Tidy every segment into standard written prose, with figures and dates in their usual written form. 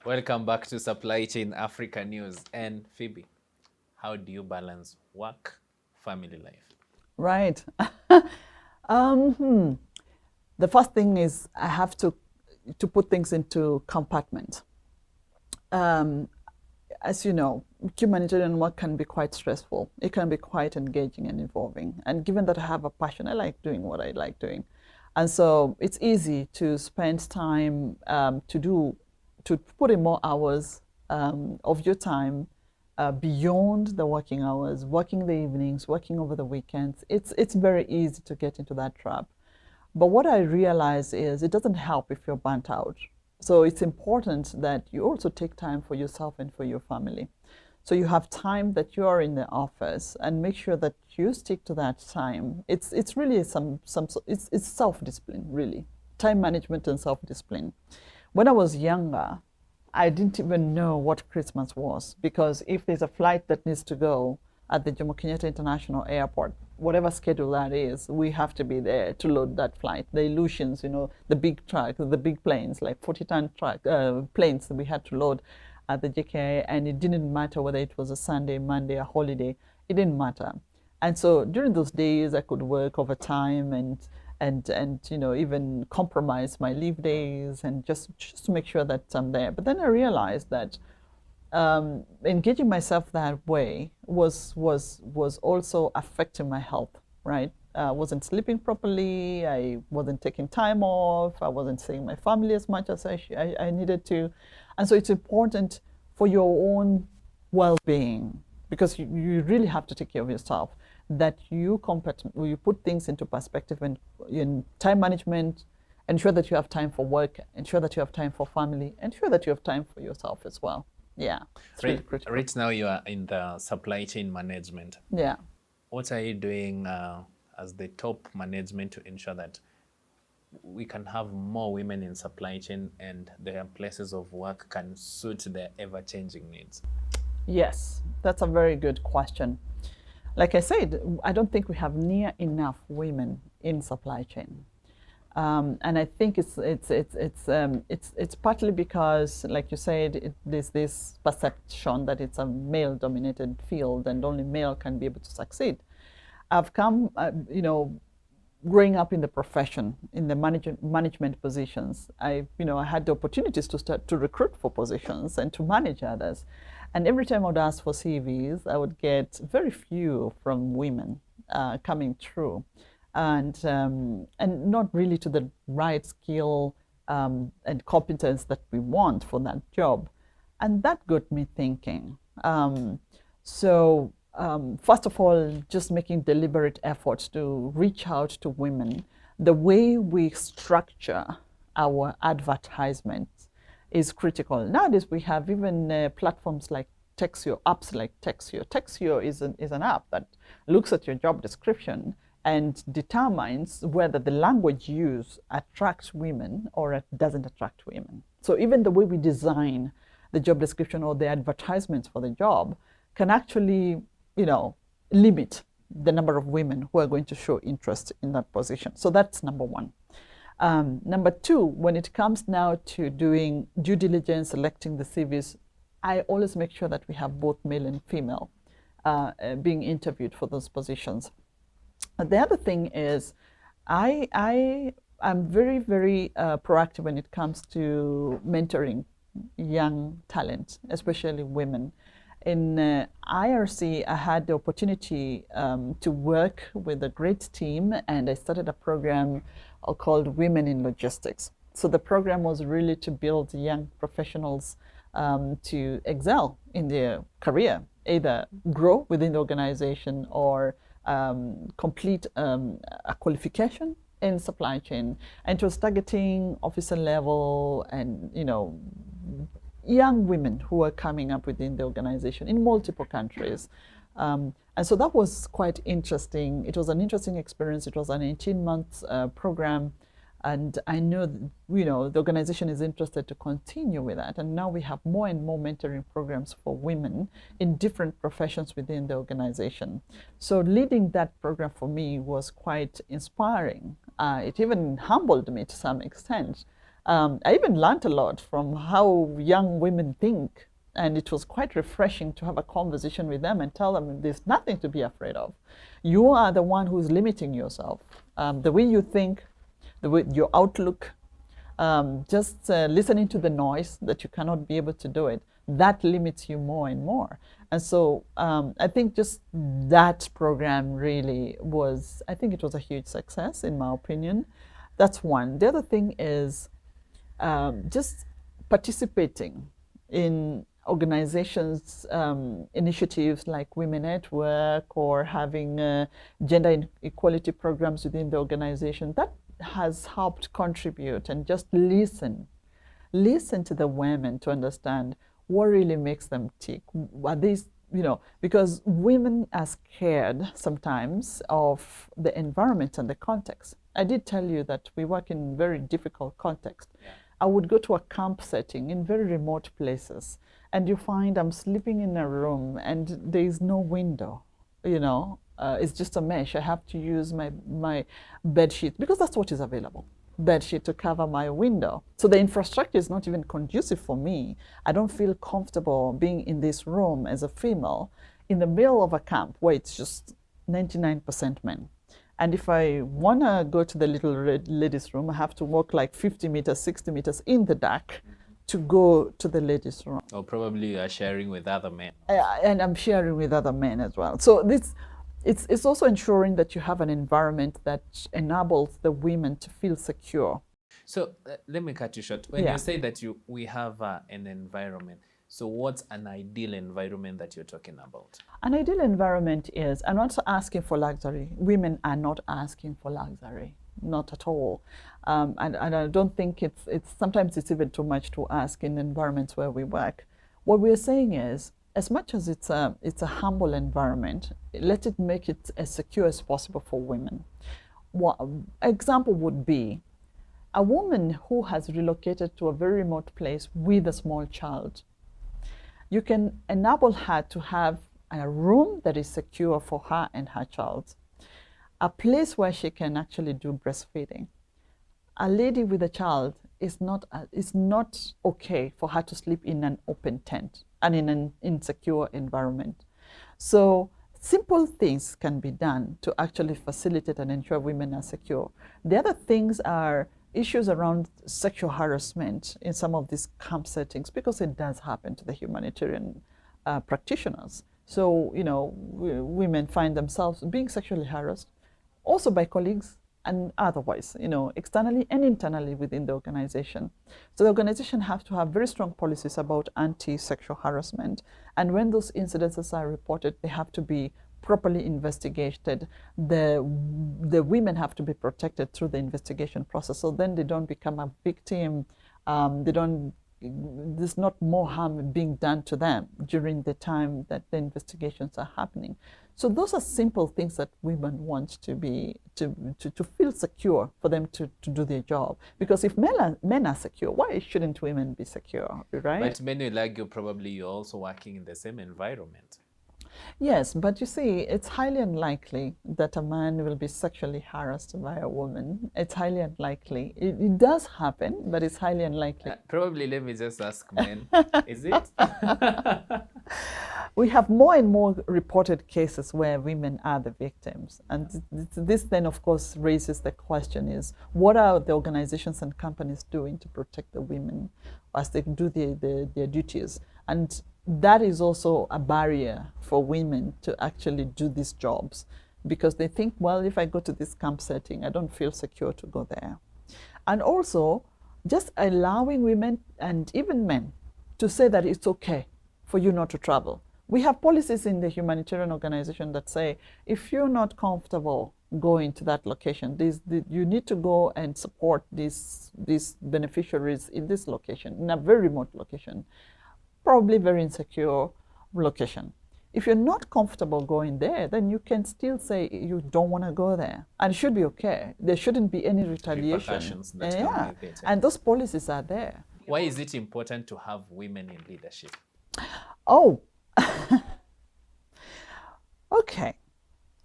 Welcome back to Supply Chain Africa News. And Phoebe, how do you balance work, family life? Right. The first thing is I have to put things into compartment. Um, as you know, humanitarian work can be quite stressful. It can be quite engaging and involving. And given that I have a passion, I like doing what I like doing. And so it's easy to spend time to put in more hours of your time beyond the working hours, working the evenings, working over the weekends. It's very easy to get into that trap. But what I realize is it doesn't help if you're burnt out. So it's important that you also take time for yourself and for your family. So you have time that you are in the office and make sure that you stick to that time. It's really it's self-discipline, really. Time management and self-discipline. When I was younger, I didn't even know what Christmas was because if there's a flight that needs to go at the Jomo Kenyatta International Airport, whatever schedule that is, we have to be there to load that flight. The Illusions, the big truck, the big planes, like 40-ton planes that we had to load at the JKI, and it didn't matter whether it was a Sunday, Monday, a holiday. It didn't matter. And so during those days, I could work overtime and even compromise my leave days and just to make sure that I'm there. But then I realized that engaging myself that way was also affecting my health, right? I wasn't sleeping properly. I wasn't taking time off. I wasn't seeing my family as much as I needed to. And so it's important for your own well-being because you really have to take care of yourself that you put things into perspective and in time management, ensure that you have time for work, ensure that you have time for family, ensure that you have time for yourself as well. Yeah, it's really critical. Right now, you are in the supply chain management. Yeah. What are you doing as the top management to ensure that we can have more women in supply chain and their places of work can suit their ever-changing needs? Yes, that's a very good question. Like I said, I don't think we have near enough women in supply chain. And I think it's partly because, like you said, there's this perception that it's a male-dominated field and only male can be able to succeed. I've come, growing up in the profession, in the management positions. I had the opportunities to start to recruit for positions and to manage others. And every time I would ask for CVs, I would get very few from women coming through and not really to the right skill and competence that we want for that job. And that got me thinking. First of all, just making deliberate efforts to reach out to women. The way we structure our advertisements is critical. Nowadays, we have even platforms like Texio, apps like Texio. Texio is an app that looks at your job description and determines whether the language used attracts women or it doesn't attract women. So even the way we design the job description or the advertisements for the job can actually, limit the number of women who are going to show interest in that position. So that's number one. Number two, when it comes now to doing due diligence, selecting the CVs, I always make sure that we have both male and female being interviewed for those positions. The other thing is, I am very, very proactive when it comes to mentoring young talent, especially women. In IRC, I had the opportunity to work with a great team, and I started a program called Women in Logistics. So the program was really to build young professionals to excel in their career, either grow within the organization or complete a qualification in supply chain. And it was targeting officer level and, young women who are coming up within the organization in multiple countries. And so that was quite interesting. It was an interesting experience. It was an 18-month program. And I know, the organization is interested to continue with that. And now we have more and more mentoring programs for women in different professions within the organization. So leading that program for me was quite inspiring. It even humbled me to some extent I even learned a lot from how young women think. And it was quite refreshing to have a conversation with them and tell them there's nothing to be afraid of. You are the one who's limiting yourself. The way you think, the way your outlook, just listening to the noise that you cannot be able to do it, that limits you more and more. And so I think just that program really was, I think it was a huge success in my opinion. That's one. The other thing is just participating in organizations, initiatives like Women at Work or having gender equality programs within the organization. That has helped contribute and just listen to the women to understand what really makes them tick. Are these, because women are scared sometimes of the environment and the context. I did tell you that we work in very difficult context. Yeah. I would go to a camp setting in very remote places, and you find I'm sleeping in a room and there is no window, it's just a mesh. I have to use my bed sheet because that's what is available. Bed sheet to cover my window. So the infrastructure is not even conducive for me. I don't feel comfortable being in this room as a female in the middle of a camp where it's just 99% men. And if I want to go to the little ladies' room, I have to walk like 50 meters, 60 meters in the dark to go to the ladies' room. Or probably you are sharing with other men. And I'm sharing with other men as well. So it's also ensuring that you have an environment that enables the women to feel secure. So let me cut you short. When you say that we have an environment, so what's an ideal environment that you're talking about? An ideal environment is, I'm not asking for luxury. Women are not asking for luxury, not at all. And I don't think it's sometimes it's even too much to ask in environments where we work. What we're saying is, as much as it's a humble environment, let it make it as secure as possible for women. One example would be a woman who has relocated to a very remote place with a small child. You can enable her to have a room that is secure for her and her child, a place where she can actually do breastfeeding. A lady with a child is not okay for her to sleep in an open tent and in an insecure environment. So simple things can be done to actually facilitate and ensure women are secure. The other things are issues around sexual harassment in some of these camp settings, because it does happen to the humanitarian practitioners. So, women find themselves being sexually harassed, also by colleagues and otherwise, externally and internally within the organization. So the organization has to have very strong policies about anti-sexual harassment. And when those incidences are reported, they have to be properly investigated. The women have to be protected through the investigation process, so then they don't become a victim. There's not more harm being done to them during the time that the investigations are happening. So those are simple things that women want to feel secure for them to do their job. Because if men are secure, why shouldn't women be secure, right? But many will argue probably you're also working in the same environment. Yes, but you see, it's highly unlikely that a man will be sexually harassed by a woman. It's highly unlikely. It does happen, but it's highly unlikely. Probably, let me just ask men, is it? We have more and more reported cases where women are the victims. And this then, of course, raises the question is, what are the organizations and companies doing to protect the women as they do their duties? And that is also a barrier for women to actually do these jobs, because they think, well, if I go to this camp setting, I don't feel secure to go there. And also, just allowing women and even men to say that it's okay for you not to travel. We have policies in the humanitarian organization that say, if you're not comfortable going to that location, you need to go and support these beneficiaries in this location, in a very remote location, probably very insecure location. If you're not comfortable going there, then you can still say you don't want to go there. And it should be okay. There shouldn't be any retaliation. That come with it. And those policies are there. Why is it important to have women in leadership? Oh, okay.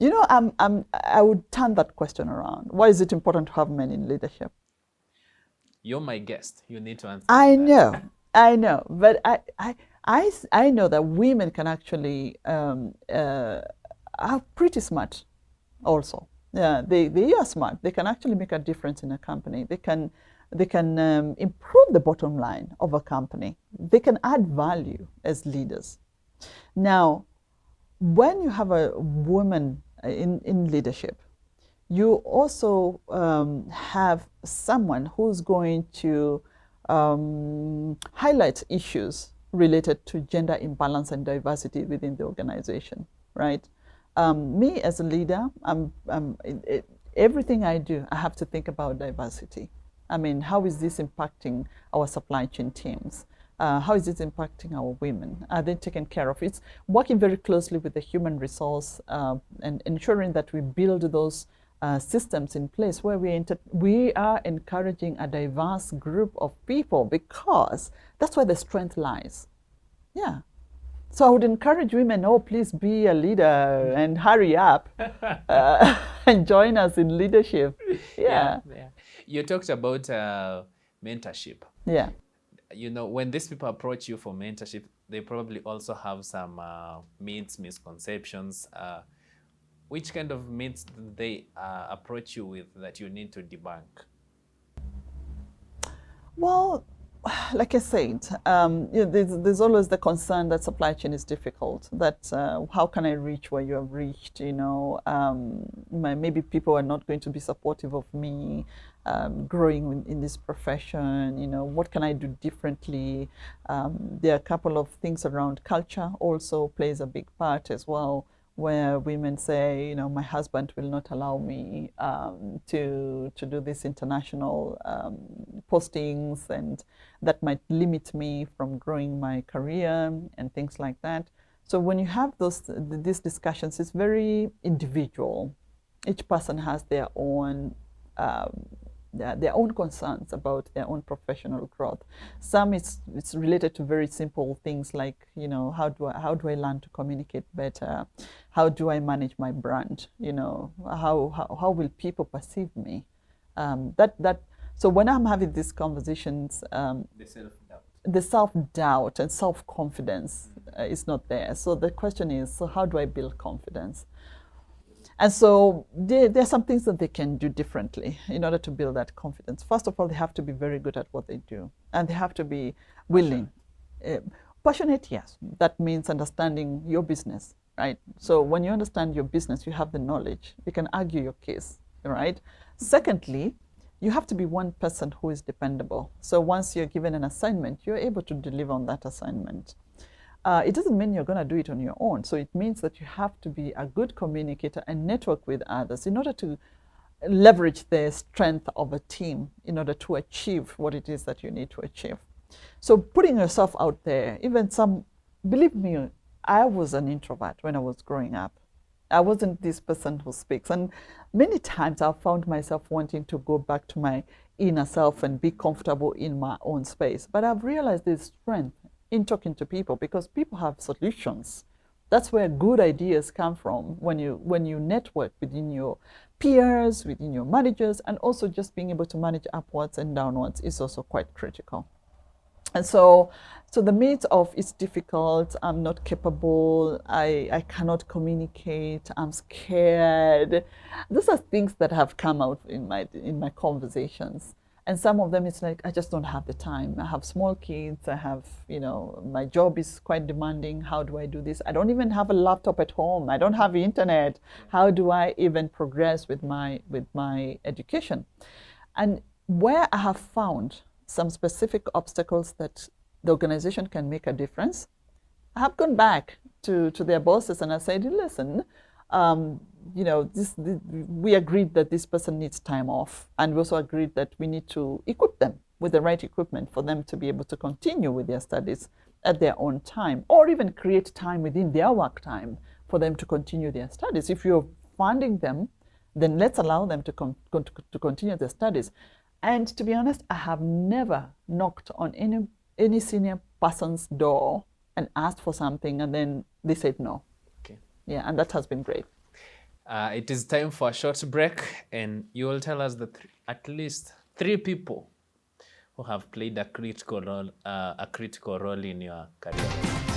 I would turn that question around. Why is it important to have men in leadership? You're my guest. You need to answer I that. know, but I know that women can actually are pretty smart also. Yeah, they are smart. They can actually make a difference in a company. They can improve the bottom line of a company. They can add value as leaders. Now, when you have a woman in leadership, you also have someone who's going to highlight issues related to gender imbalance and diversity within the organization, right? Me as a leader, everything I do, I have to think about diversity. I mean, how is this impacting our supply chain teams? How is it impacting our women? Are they taken care of? It's working very closely with the human resource and ensuring that we build those systems in place where we are encouraging a diverse group of people, because that's where the strength lies. Yeah. So I would encourage women, oh, please be a leader and hurry up and join us in leadership. Yeah, Yeah. yeah. You talked about mentorship. Yeah. You know, when these people approach you for mentorship, they probably also have some myths, misconceptions. Which kind of myths do they approach you with that you need to debunk? Well, like I said, there's always the concern that supply chain is difficult. That how can I reach where you have reached? Maybe people are not going to be supportive of me growing in this profession. What can I do differently? There are a couple of things around culture also plays a big part as well, where women say, my husband will not allow me to do these international postings, and that might limit me from growing my career and things like that. So when you have these discussions, it's very individual. Each person has their own concerns about their own professional growth. Some it's related to very simple things like, how do I learn to communicate better? How do I manage my brand? How will people perceive me? So when I'm having these conversations, The self-doubt. the self-doubt and self-confidence is not there. So the question is, so how do I build confidence? And so there are some things that they can do differently in order to build that confidence. First of all, they have to be very good at what they do, and they have to be willing. Passionate, yes. That means understanding your business, right? So when you understand your business, you have the knowledge. You can argue your case, right? Secondly, you have to be one person who is dependable. So once you're given an assignment, you're able to deliver on that assignment. It doesn't mean you're going to do it on your own. So it means that you have to be a good communicator and network with others in order to leverage the strength of a team in order to achieve what it is that you need to achieve. So putting yourself out there, believe me, I was an introvert when I was growing up. I wasn't this person who speaks. And many times I've found myself wanting to go back to my inner self and be comfortable in my own space. But I've realized there's strength in talking to people, because people have solutions. That's where good ideas come from, when you network within your peers, within your managers, and also just being able to manage upwards and downwards is also quite critical. And so the myth of it's difficult, I'm not capable, I cannot communicate, I'm scared. Those are things that have come out in my conversations. And some of them, it's like, I just don't have the time. I have small kids. I have, my job is quite demanding. How do I do this? I don't even have a laptop at home. I don't have internet. How do I even progress with my education? And where I have found some specific obstacles that the organization can make a difference, I have gone back to their bosses and I said, listen, we agreed that this person needs time off, and we also agreed that we need to equip them with the right equipment for them to be able to continue with their studies at their own time, or even create time within their work time for them to continue their studies. If you're funding them, then let's allow them to continue their studies. And to be honest, I have never knocked on any senior person's door and asked for something and then they said no. Okay. Yeah, and that has been great. It is time for a short break, and you will tell us at least 3 people who have played a critical role in your career?